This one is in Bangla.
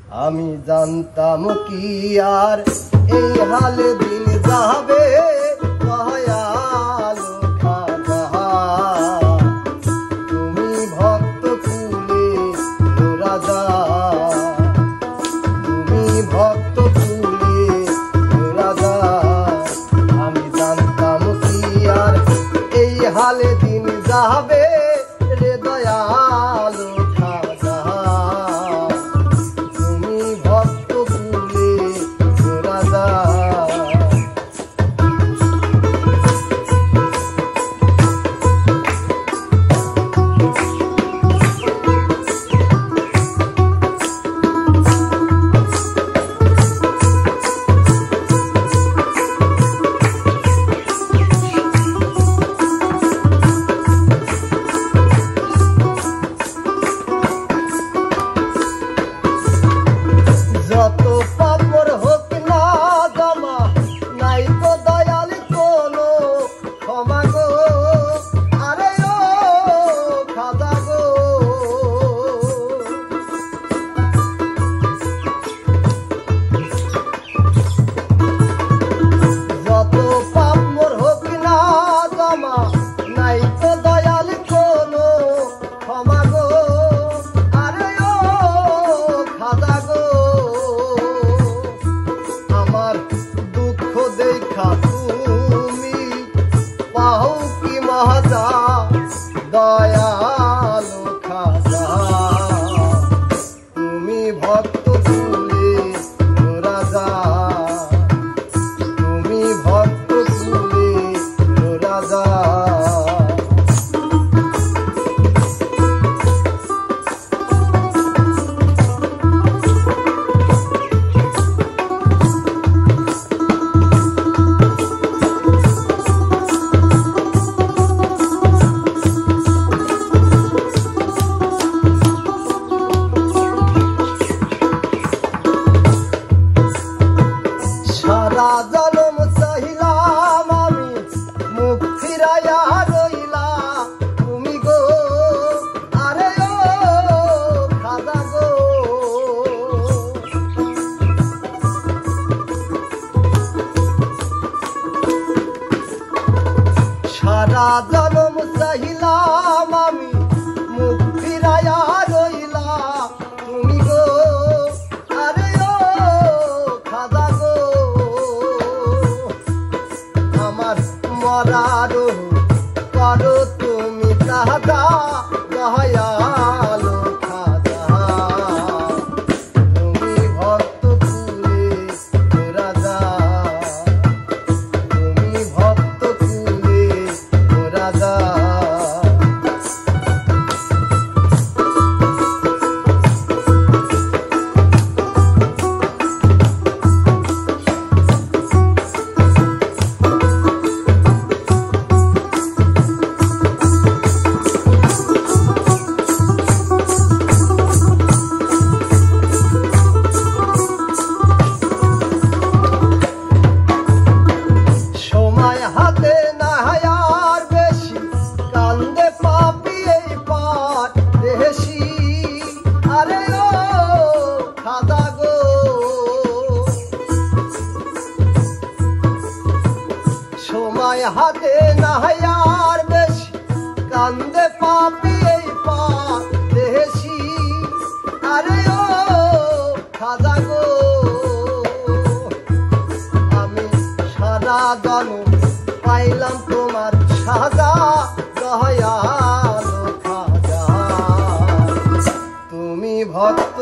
আমি জানতাম কি আর এই হালে দিন যাবে দয়ালু খাজা তুমি ভক্ত কুলে রাজা তুমি ভক্ত কুলে রাজা আমি জানতাম কি আর এই হালে দিন যাবে রে দয়ালু খাজা তুমি ভক্ত কুলে রাজা যত পাপর হোক না জমা নাই তো দয়াল কোনো ক্ষমা গো আরে ও খাজা গো যত পাপর হোক না জমা নাই তো দয়াল কোনো ক্ষমা গো আরে ও খাজা গো আমার দুঃখ দেখা তুমি পাও কি মহাজা দয়ালু খাজা তুমি ভক্ত কুলে রাজা তুমি ভক্ত কুলে রাজা সারা জনম চাহিলাম আমি মুখ ফিরাইয়া রইলাম তুমি গো আরে ও খাজা গো সারা জনম চাহিলাম আমি মুখ ফিরাইয়া রইলাম তুমি গো আরে ও খাজা গো আমার মরারো করো তুমি চাহা দয়ালু খাজা তুমি ভক্ত কুলে রাজা তুমি ভক্ত কুলে রাজা সময় হাতে না আর বেশি কান্দে পাপি এই পার দেশি আরে ও খাজা গো সময় হাতে না আর বেশি কান্দে পাপি এই পার দেশি আরে ও খাজা গো আমি সারা জনম পাইলাম তোমার সাজা দয়ালু খাজা তুমি ভক্ত